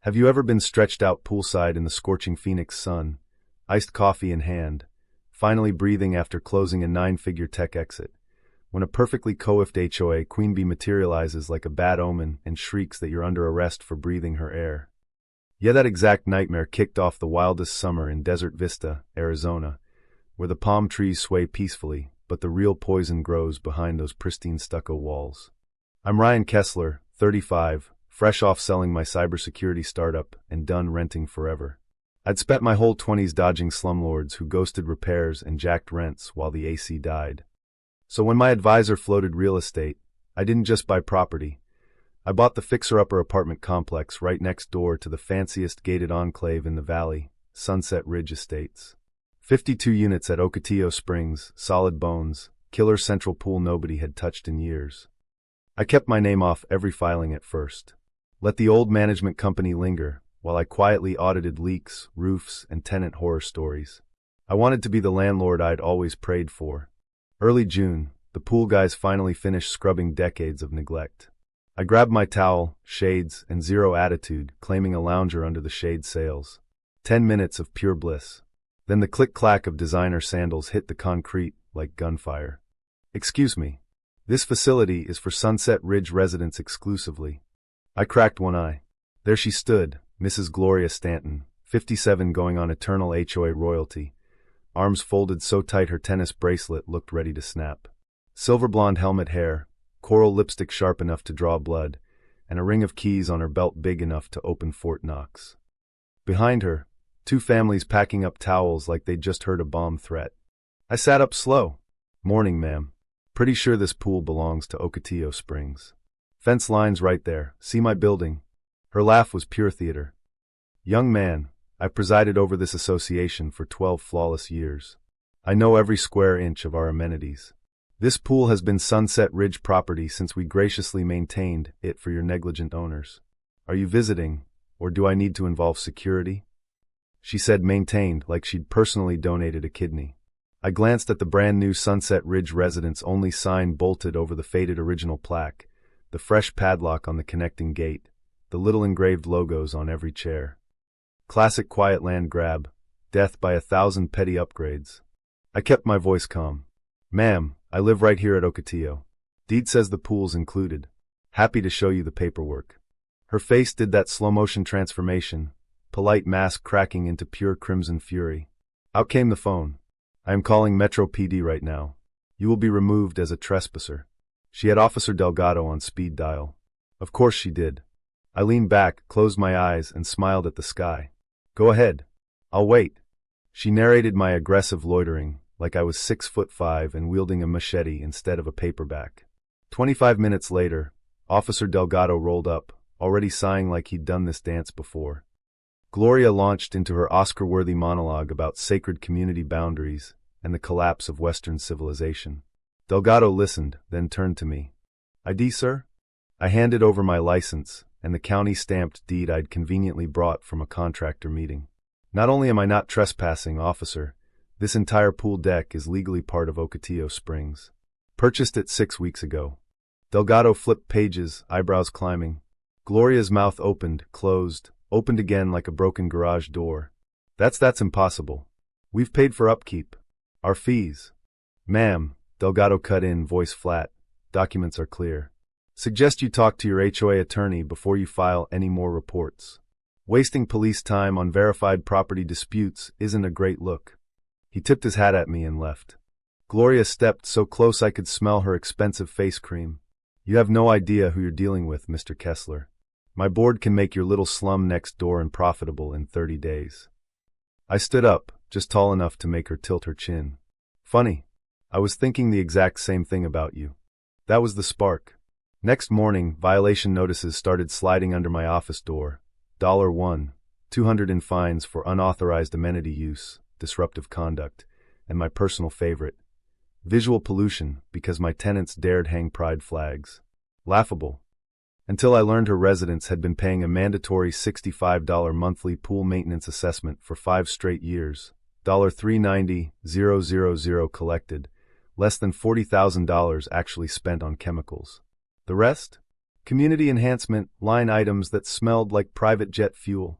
Have you ever been stretched out poolside in the scorching Phoenix sun, iced coffee in hand, finally breathing after closing a 9-figure tech exit, when a perfectly coiffed HOA queen bee materializes like a bad omen and shrieks that you're under arrest for breathing her air? Yeah, that exact nightmare kicked off the wildest summer in Desert Vista, Arizona, where the palm trees sway peacefully, but the real poison grows behind those pristine stucco walls. I'm Ryan Kessler, 35, fresh off selling my cybersecurity startup and done renting forever. I'd spent my whole 20s dodging slumlords who ghosted repairs and jacked rents while the AC died. So when my advisor floated real estate, I didn't just buy property. I bought the fixer-upper apartment complex right next door to the fanciest gated enclave in the valley, Sunset Ridge Estates. 52 units at Ocotillo Springs, solid bones, killer central pool nobody had touched in years. I kept my name off every filing at first. Let the old management company linger, while I quietly audited leaks, roofs, and tenant horror stories. I wanted to be the landlord I'd always prayed for. Early June, the pool guys finally finished scrubbing decades of neglect. I grabbed my towel, shades, and zero attitude, claiming a lounger under the shade sails. 10 minutes of pure bliss. Then the click-clack of designer sandals hit the concrete like gunfire. Excuse me. This facility is for Sunset Ridge residents exclusively. I cracked one eye. There she stood, Mrs. Gloria Stanton, 57, going on eternal HOA royalty, arms folded so tight her tennis bracelet looked ready to snap. Silver blonde helmet hair, coral lipstick sharp enough to draw blood, and a ring of keys on her belt big enough to open Fort Knox. Behind her, 2 families packing up towels like they'd just heard a bomb threat. I sat up slow. Morning, ma'am. Pretty sure this pool belongs to Ocotillo Springs. Fence lines right there. See my building? Her laugh was pure theater. Young man, I've presided over this association for 12 flawless years. I know every square inch of our amenities. This pool has been Sunset Ridge property since we graciously maintained it for your negligent owners. Are you visiting, or do I need to involve security? She said maintained like she'd personally donated a kidney. I glanced at the brand new Sunset Ridge residence only sign bolted over the faded original plaque, the fresh padlock on the connecting gate, the little engraved logos on every chair. Classic quiet land grab, death by 1,000 petty upgrades. I kept my voice calm. Ma'am, I live right here at Ocotillo. Deed says the pool's included. Happy to show you the paperwork. Her face did that slow-motion transformation, polite mask cracking into pure crimson fury. Out came the phone. I am calling Metro PD right now. You will be removed as a trespasser. She had Officer Delgado on speed dial. Of course she did. I leaned back, closed my eyes, and smiled at the sky. Go ahead. I'll wait. She narrated my aggressive loitering, like I was 6'5" and wielding a machete instead of a paperback. 25 minutes later, Officer Delgado rolled up, already sighing like he'd done this dance before. Gloria launched into her Oscar-worthy monologue about sacred community boundaries and the collapse of Western civilization. Delgado listened, then turned to me. ID, sir? I handed over my license and the county-stamped deed I'd conveniently brought from a contractor meeting. Not only am I not trespassing, officer, this entire pool deck is legally part of Ocotillo Springs. Purchased it 6 weeks ago. Delgado flipped pages, eyebrows climbing. Gloria's mouth opened, closed, opened again like a broken garage door. That's impossible. We've paid for upkeep. Our fees. Ma'am, Delgado cut in, voice flat. Documents are clear. Suggest you talk to your HOA attorney before you file any more reports. Wasting police time on verified property disputes isn't a great look. He tipped his hat at me and left. Gloria stepped so close I could smell her expensive face cream. You have no idea who you're dealing with, Mr. Kessler. My board can make your little slum next door unprofitable in 30 days. I stood up, just tall enough to make her tilt her chin. Funny. I was thinking the exact same thing about you. That was the spark. Next morning, violation notices started sliding under my office door. $1, 200 in fines for unauthorized amenity use, disruptive conduct, and my personal favorite, visual pollution, because my tenants dared hang pride flags. Laughable. Until I learned her residents had been paying a mandatory $65 monthly pool maintenance assessment for 5 straight years, $390,000 collected, less than $40,000 actually spent on chemicals. The rest? Community enhancement, line items that smelled like private jet fuel.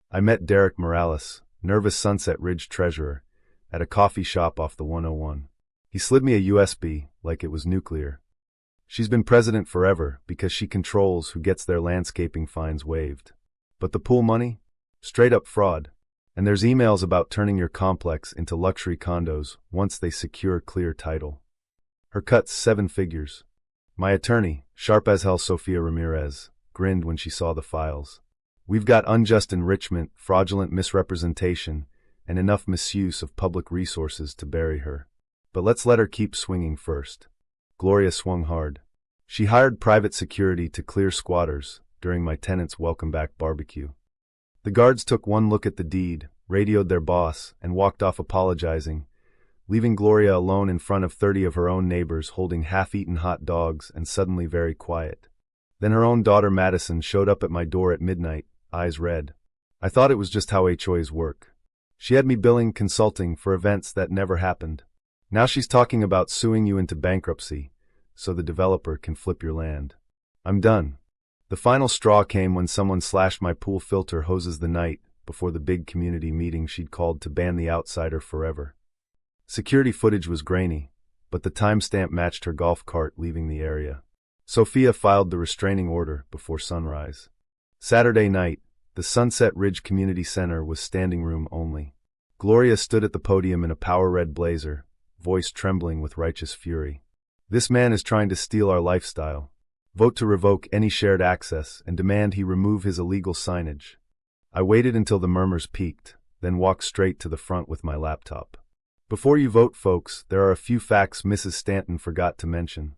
I met Derek Morales, nervous Sunset Ridge treasurer, at a coffee shop off the 101. He slid me a USB like it was nuclear. She's been president forever because she controls who gets their landscaping fines waived. But the pool money? Straight up fraud. And there's emails about turning your complex into luxury condos once they secure clear title. Her cut's 7 figures. My attorney, sharp as hell Sofia Ramirez, grinned when she saw the files. We've got unjust enrichment, fraudulent misrepresentation, and enough misuse of public resources to bury her. But let's let her keep swinging first. Gloria swung hard. She hired private security to clear squatters during my tenants' welcome back barbecue. The guards took one look at the deed, radioed their boss, and walked off apologizing, leaving Gloria alone in front of 30 of her own neighbors holding half-eaten hot dogs and suddenly very quiet. Then her own daughter Madison showed up at my door at midnight, eyes red. I thought it was just how HOAs work. She had me billing consulting for events that never happened. Now she's talking about suing you into bankruptcy so the developer can flip your land. I'm done. The final straw came when someone slashed my pool filter hoses the night before the big community meeting she'd called to ban the outsider forever. Security footage was grainy, but the timestamp matched her golf cart leaving the area. Sophia filed the restraining order before sunrise. Saturday night, the Sunset Ridge Community Center was standing room only. Gloria stood at the podium in a power red blazer, voice trembling with righteous fury. This man is trying to steal our lifestyle. Vote to revoke any shared access and demand he remove his illegal signage. I waited until the murmurs peaked, then walked straight to the front with my laptop. Before you vote, folks, there are a few facts Mrs. Stanton forgot to mention.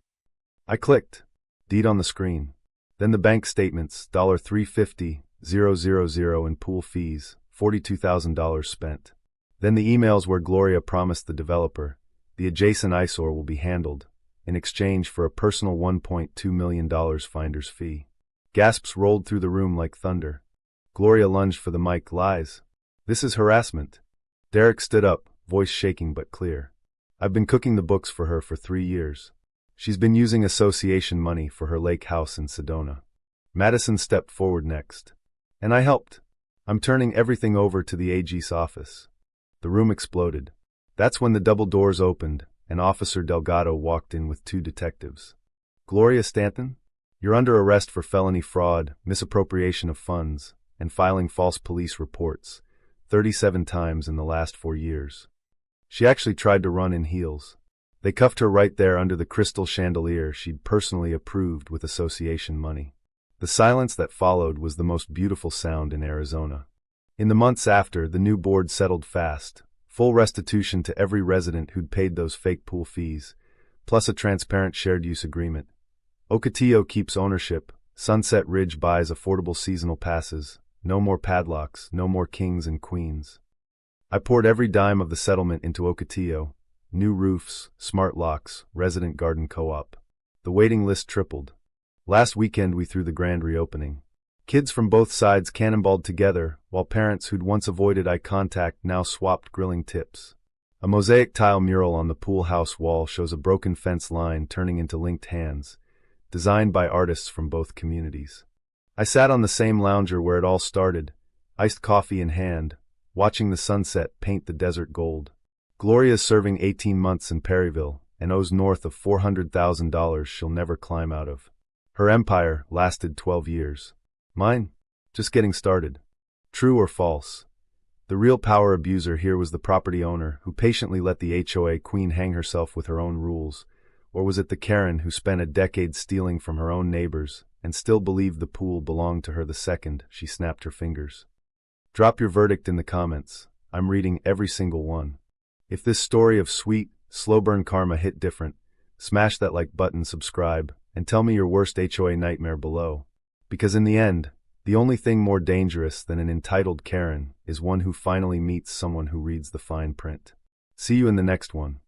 I clicked. Deed on the screen. Then the bank statements, $350,000 in pool fees, $42,000 spent. Then the emails where Gloria promised the developer, the adjacent eyesore will be handled, in exchange for a personal $1.2 million finder's fee. Gasps rolled through the room like thunder. Gloria lunged for the mic. Lies. This is harassment. Derek stood up, voice shaking but clear. I've been cooking the books for her for 3 years. She's been using association money for her lake house in Sedona. Madison stepped forward next. And I helped. I'm turning everything over to the AG's office. The room exploded. That's when the double doors opened, and Officer Delgado walked in with 2 detectives. Gloria Stanton? You're under arrest for felony fraud, misappropriation of funds, and filing false police reports, 37 times in the last 4 years. She actually tried to run in heels. They cuffed her right there under the crystal chandelier she'd personally approved with association money. The silence that followed was the most beautiful sound in Arizona. In the months after, the new board settled fast. Full restitution to every resident who'd paid those fake pool fees, plus a transparent shared use agreement. Ocotillo keeps ownership. Sunset Ridge buys affordable seasonal passes. No more padlocks, no more kings and queens. I poured every dime of the settlement into Ocotillo. New roofs, smart locks, resident garden co-op. The waiting list tripled. Last weekend we threw the grand reopening. Kids from both sides cannonballed together, while parents who'd once avoided eye contact now swapped grilling tips. A mosaic tile mural on the pool house wall shows a broken fence line turning into linked hands, designed by artists from both communities. I sat on the same lounger where it all started, iced coffee in hand, watching the sunset paint the desert gold. Gloria's serving 18 months in Perryville and owes north of $400,000 she'll never climb out of. Her empire lasted 12 years. Mine? Just getting started. True or false? The real power abuser here was the property owner who patiently let the HOA queen hang herself with her own rules, or was it the Karen who spent a decade stealing from her own neighbors and still believed the pool belonged to her the second she snapped her fingers? Drop your verdict in the comments. I'm reading every single one. If this story of sweet, slow-burn karma hit different, smash that like button, subscribe, and tell me your worst HOA nightmare below. Because in the end, the only thing more dangerous than an entitled Karen is one who finally meets someone who reads the fine print. See you in the next one.